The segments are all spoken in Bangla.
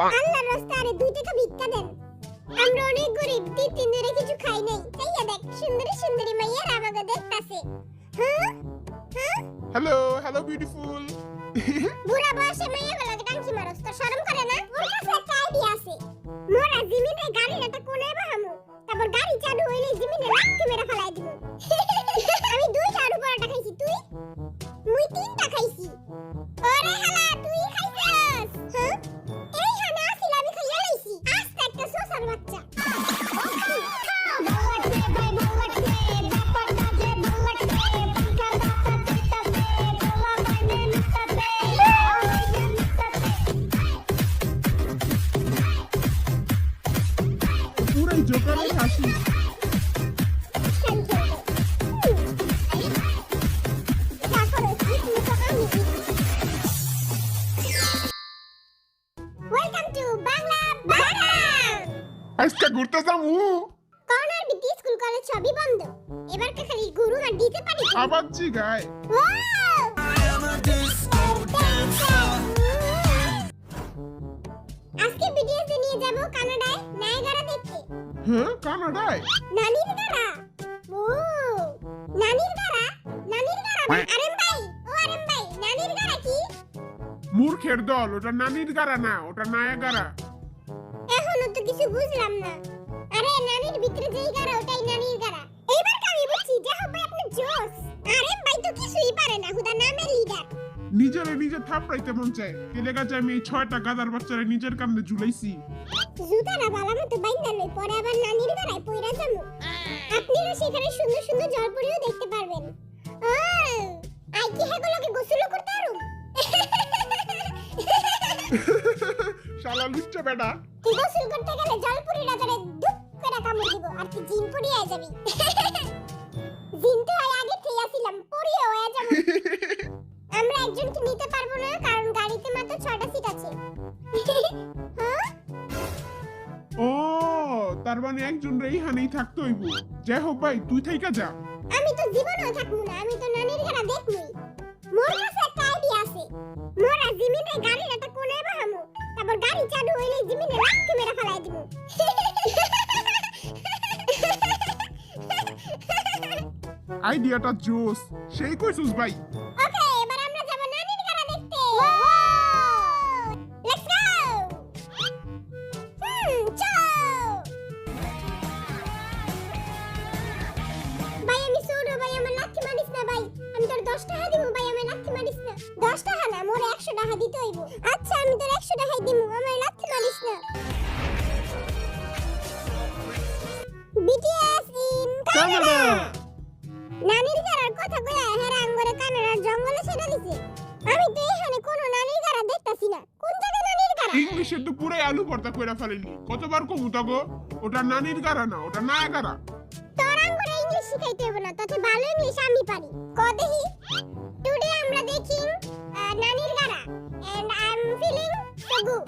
আল্লাহর রাস্তায় 2 টাকা ভিক্ষা দেন। আমরা অনেক গরিব, 3 দিনে কিছু খাই নাই। তাইয়া দেখ সুন্দরী সুন্দরী মাইয়া আমাকে দেখতাছে। হ্যাঁ হ্যাঁ হ্যালো বিউটিফুল। বুড়া বয়সে মাইয়া গুলোকে টাঙ্কি মারস, তোর শরম করে না? ওর কাছে একটা আইডিয়া আছে। মোরা জিমিনে গাড়িটা কোনে বাহামু, তারপর গাড়ি চালু হইলে জিমিনে লাথি মেরে ফেলাই দিব। আমি 2টা আলু পরোটা খাইছি, তুই? মুই 3টা খাইছি। ওরে হালা তুই খাইছস? হ্যাঁ এই হানা আসিল আমি খাইয়া লাইছি। আস্তে একটা সোসার বাচ্চা। পুরাই জোকারের হাসি। Welcome to Bangla Bangla. আজকে ঘুরতে যাবো। কর্নার বিটি স্কুল কলেজ সবই বন্ধ। এবার কে খালি গুরু আর দিতে পারি। আবার জিগায়। ওয়াও! আজকে বিটিএস নিয়ে যাব কানাডায় নায়াগারা দেখতে। হ্যাঁ কানাডায়? নানির গারা। ও নানির গারা, নানির গারা। আরেম ভাই, ও আরেম ভাই, নানির গারা কি? মূর্খের দল, ওটা নানির গারা না, ওটা নায়াগারা। এখনো তো কিছু বুঝলাম না। আরে নানির ভিতরে যেই গারা ওটাই নানির গারা। এইবার আমি বুঝছি যে হবে আপনি জোস। আরেম ভাই তো কিছুই পারে না, হুদা নামের লিডার। নিজে থাপড়াইতে মন চায়। তেলে গাছে আমি এই 6টা গাদার বাচ্চারা নিজের কান্দে ঝুলাইছি। জুতারা বালা মতো বাইন্দা লই, পরে আবার নানির গারায় পইরা যামু। আপনিও সেখানে সুন্দর সুন্দর জলপরিও দেখতে পারবেন। ও আই কি হেগুলোকে গোসল করতে পারুম? শালা লুচ্চা বেটা। তুই গোসল করতে গেলে জলপুরি রাজারে দুপ করে কামড় দিব আর তুই জিন পড়ি আই যাবি। জিন তো আগে থেকে আসিলাম, পড়িও আই যাবো। আমরা একজনকে নিতে পারবো না কারণ গাড়িতে মাত্র 6টা সিট আছে। হ্যাঁ ও তার মানে একজন এইখানেই থাকতে হইব। যাই হোক ভাই তুই থাইকা যা। আমি তো জীবনেও থাকবো না, আমি তো নানির ঘরে দেখবই। মোর কাছে একটা আইডিয়া আছে। মোরা জিমিনে গাড়িটা কোনে বাহামু, তারপর গাড়ি চালু হইলে জিমিনে লাথি মেরে ফেলাই দিব। আইডিয়াটা জোস, সেই কইছস ভাই। ওকে এবার আমরা যাব নানির ঘরে দেখতে। Let's go. চলো। ভাই আমি ছোট ভাই, আমার লাথি মারিস না ভাই। আমি তোর 10 টাকা দিব ভাই, আমার লাথি মারিস না। 10 টাকা না, মোর 100 টাকা দিতে হইব। আচ্ছা আমি তোর 100 টাকাই দিমু, আমার লাথি মারিস না। BTS in Canada. নানির গারার কথা কইয়া হেরা আঙ্গরে কানাডার জঙ্গলে ছেড়ে দিছে। আমি তো এখানে কোনো নানির গারা দেখতাছি না। কোন জায়গায় নানির গারা? ইংলিশে তো পুরাই আলু ভর্তা কইরা ফেলেনি। কতবার কমু তাগো, ওটা নানির গারা না, ওটা নায়াগারা। তোর আঙ্গরে ইংলিশ শিখাইতে হবে না, তাতে ভালো ইংলিশ আমি পারি। ক দেখি। টুডে আমরা দেখিং নানির গারা and I am feeling so good.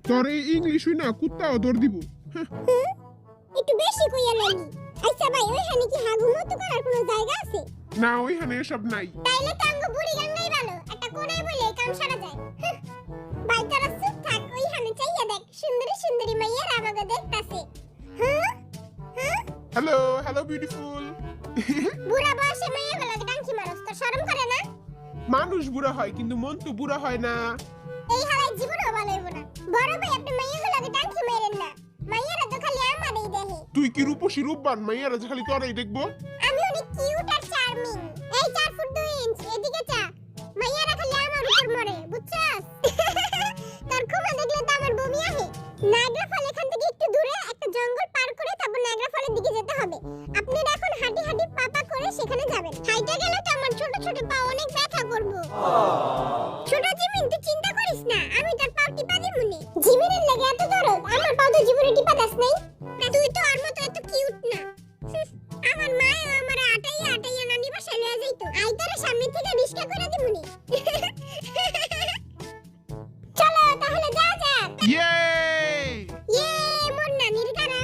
তোর এই ইংলিশ হই না কুত্তাও দৌড় দিব। একটু বেশি কইয়া লাগি। আচ্ছা ভাই ওইখানে কি হাগুমতো করার কোনো জায়গা আছে? না ওইখানে এসব নাই। তাইলে তো আঙ্গ বুড়ি গাঙ্গাই ভালো, একটা কোণায় বলে কাম সারা যায়। ভাই তোরা চুপ থাক, ওইখানে চাইয়া দেখ সুন্দরী সুন্দরী মাইয়ারা আমাকে দেখতাছে। হ্যাঁ হ্যাঁ হ্যালো বিউটিফুল। বুড়া বয়সে মাইয়াগুলোকে টাঙ্কি মারস, তোর শরম করে না? মানুষ বুড়া হয় কিন্তু মন তো বুড়া হয় না। এই হালাই জীবনও ভালো হইব না। বড় ভাই আপনি মাইয়াগুলোকে টাঙ্কি মারেন না, মাইয়ারা তো খালি আমারই দেখে। তুই কি রূপসী রূপবান, মাইয়ারা যে খালি তোরাই দেখবো। আমি অনেক কিউট আর চার্মিং। এই 4 ফুট 2 ইঞ্চ এদিকে চা। মাইয়ারা খালি আমার উপর মরে, বুঝছস? তোর খুমা দেখলে তো আমার বমি আসে। নায়াগ্রা ফল এখান থেকে একটু দূরে একটা জঙ্গল পার করে তারপর নায়াগ্রা ফলের দিকে যেতে হবে। আপনারা এখন হাঁটি হাঁটি পাপা করে সেখানে যাবেন। হাইটে গেলে তো আমার ছোট ছোট পা অনেক ব্যথা করব। ছোট জিমিন তুই চিন্তা করিস না, আমি তোর পা টিপা দিমুনি। জিমিনের লাগে এত দরদ, আমার পা তো জীবনে টিপা দাস নাই। তুই তো আর মতো এত কিউট না। আমার মা আমার আটাইয়া নানি বাসায় লয়ে যাইতো। আই তোর সামনে থেকে রিস্কা করে দিমুনি। চলো তাহলে যা যাক। ইয়ে ইয়ে মোর নানির গারা।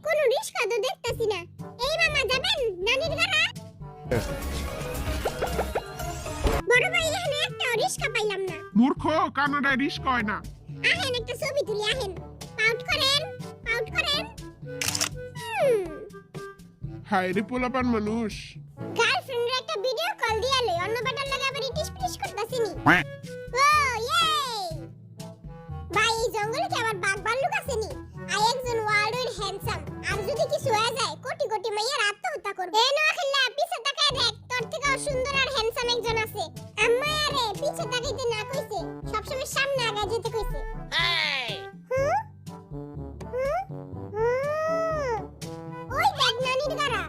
কোনো রিস্কা তো দেখতাছি না। এই মামা যাবেন নানির গারা? বড় ভাই এখানে একটা রিস্কা পাইলাম না। মূর্খ, কানাডায় রিস্ক হয় না। আহেন একটা ছবি তুলি আহেন পাউট করেন হায় রে পোলাপান মানুষ। গার্লফ্রেন্ডের একটা ভিডিও কল দিয়া লই অন্য বাটার লাগা আবার ইটিস পিটিস করতাছিনি ও ইয়ে ভাই এই জঙ্গলে কি আবার বাঘ ভাল্লুক আসেনি আই একজন ওয়ার্ল্ড ওয়াইড হ্যান্ডসাম আর যদি কিছু হয়ে যায় কোটি কোটি মাইয়ার আত্মহত্যা করবে এ না খেললা পিছে তাকায় দেখ তোর থেকে সুন্দর আর হ্যান্ডসাম একজন আছে আম্মা আরে পিছে তাকাইতে না কইছে সবসময় সামনে আগায় যেতে কইছে ওই দেখ নানির গাড়া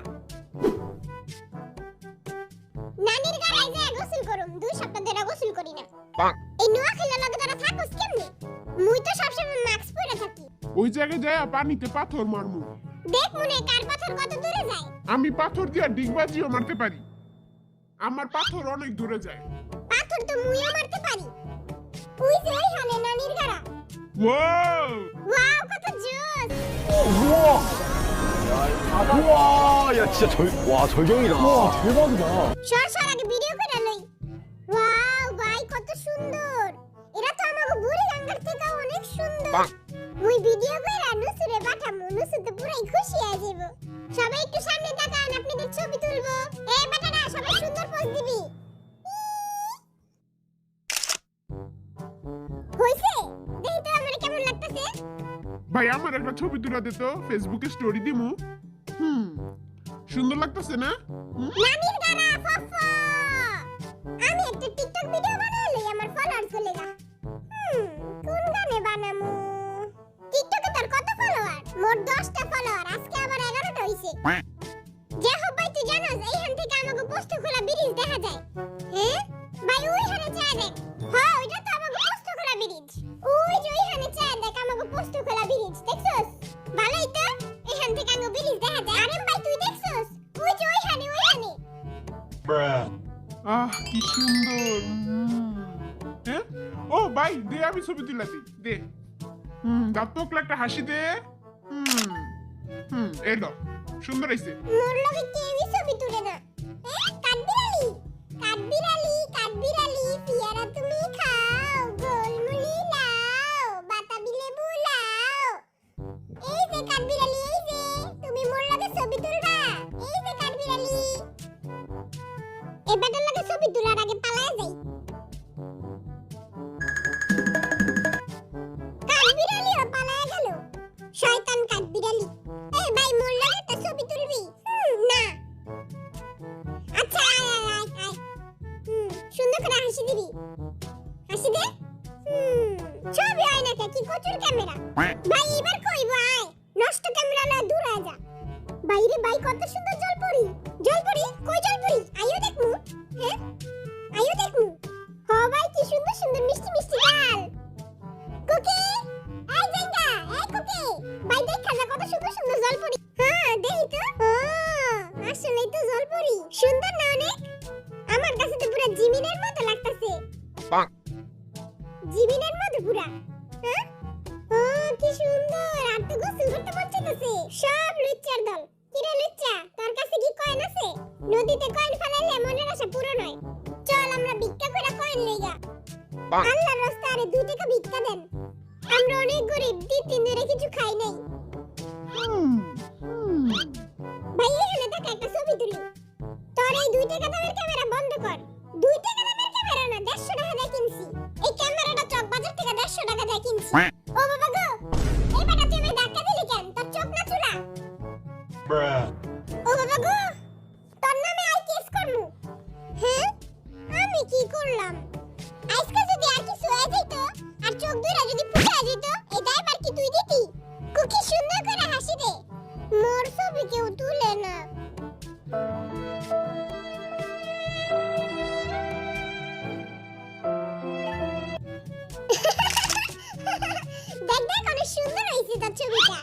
নানির গাড়ায় যে গোসল করুম 2 সপ্তাহ ধরে গোসল করি না এই নোয়া খেলা লাগে তোরা থাকস কেমনে মুই তো সবসময় মাস্ক পরে থাকি ওই জায়গায় যায় পানিতে পাথর মারমু। দেখ মনে কার পাথর কত দূরে যায় আমি পাথর দিয়া ডিগবাজিও মারতে পারি। আমার পাথর অনেক দূরে যায়। পাথর তো মুইও মারতে পারি ওই যে ওই হালে নানির গাড়া ওয়াও ওয়াও কত জোস 우와, 야 진짜 와 절경이다. 와 대박이다. সর আগে ভিডিও করে লই ওয়াও ভাই কত সুন্দর এরা তো আমাগো বুড়ি গাঙ্গার থেকে অনেক সুন্দর মুই ভিডিও কইরা নুসুরে পাঠামু নুসু তো পুরাই খুশি হয়ে যাইবো সবাই একটু সামনে তাকান আপনাদের ছবি তুলবো এই বেটারা সবাই সুন্দর পোজ দিবি হইছে দেখি তো আমার কেমন লাগতেছে ভাই আমার একটা ছবি তুলে দে তো ফেসবুকে স্টোরি দিমু। সুন্দর লাগতেছে না? নানির গানা ফফা আমি একটা টিকটক ভিডিও বানাইলে আমার ফলোয়ার চলে যা কোন গানে বানামু টিকটকে তোর কত ফলোয়ার মোট 10টা ফলোয়ার আজকে আবার 11টা হইছে যে হোক ভাই তুই জানাস এইখান থেকে আমাকে পোস্ট খোলা ব্রিজ দেখা যায় হ্যাঁ ভাই ওইখানে চা দেখ হ্যাঁ ওইটা তো আমাকে পোস্ট খোলা ব্রিজ ওই যে ওইখানে চা দেখ আমাকে পোস্ট খোলা ব্রিজ দেখছস ভালোই তো এইখান থেকে আমাকে ব্রিজ দেখা যায় আরে ভাই তুই দেখছস ওই যে ওইখানে কি সুন্দর। হ্যাঁ ও ভাই দে আমি ছবি তুলে দিই দে। দাঁতক একটা হাসি দে। এলো সুন্দর হইছে। মোর লগে কেউই ছবি তুলে না কাঠবিড়ালি পিয়ারা তুমি খাও গোলমুলি লাও বাতাবি লেবু লাও এই যে কাঠবিড়ালি এই যে তুমি মোর লগে ছবি তুলবা এই যে কাঠবিড়ালি এই বেটার লগে ছবি তোলার আগে পালায় যাই কাঠবিড়ালিও পালায় গেল শয়তান কাঠবিড়ালি এই ভাই মোর লগে একটা ছবি তুলবি না আচ্ছা আয় সুন্দর করে হাসি দিবি হাসি দে ছবি হয় না কি কচুর ক্যামেরা ভাই এবার কইব আয় নষ্ট ক্যামেরা না দূর আয় যা বাইরে ভাই কত সুন্দর জলপরি কই জলপরি আইও দেখমু হ্যাঁ আইও দেখমু হ ভাই কি সুন্দর সুন্দর মিষ্টি মিষ্টি গাল কুকি এই জাঙ্গা এই কুকি ভাই দেখা যা কত সুন্দর সুন্দর জলপরি হ্যাঁ দেখি তো আসলেই তো জলপরি সুন্দর না অনেক আমার কাছে তো পুরো জিমিনের মতো লাগতাছে জিমিনের মতো পুরা হ্যাঁ কি সুন্দর আর তো গোসল করতে মন চাইতেছে সব লুচ্চার দল কিরে লুচ্চা তোর কাছে কি কয়েন আছে নদীতে কয়েন ফেলাইলে মনের আশা পূরণ হয় চল আমরা ভিক্ষা করে কয়েন লইগা আল্লাহর রাস্তায় 2 টাকা ভিক্ষা দেন আমরা অনেক গরিব 2-3 দিন ধরে কিছু খাই নাই ভাই এখানে দেখ একটা ছবি তুলি তোর এই 2 টাকা দামের ক্যামেরা বন্ধ কর 2 টাকা দামের ক্যামেরা না 150 টাকা দিয়ে কিনছি এই ক্যামেরাটা চক বাজার থেকে 150 টাকা দিয়ে কিনছি ও বাবা গো এই বেটা তুমি ধাক্কা দিলি কেন তোর চোখ না চুলা ও বাবা গো তোর নামে আই কেস করমু হ্যাঁ আমি কি করলাম আজকে যদি আর কিছু হয়ে যেত আর চোখ দুইটা যদি ফুটে যেত এই দায়বার কি তুই দিতি কুকি সুন্দর করে হাসি দে মোর ছবি কেউ তুলে না দেখ অনেক সুন্দর হয়েছে তোর ছবিটা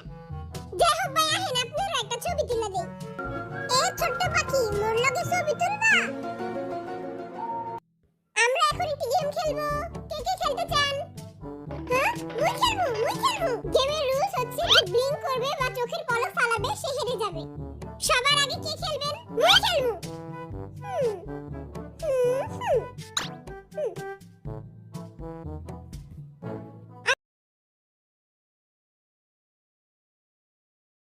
যাই হোক ভাই আহেন আপনারা একটা ছবি তুলে দেই এই ছোট্ট পাখি মোর লগে ছবি তুলবা আমরা এখন একটি গেম খেলবো কে কে খেলতে চান হ্যাঁ মুই খেলবো গেমের রুলস হচ্ছে যে ব্লিঙ্ক করবে বা চোখের পলক ফালাবে সে হেরে যাবে সবার আগে কে খেলবেন মুই খেলবো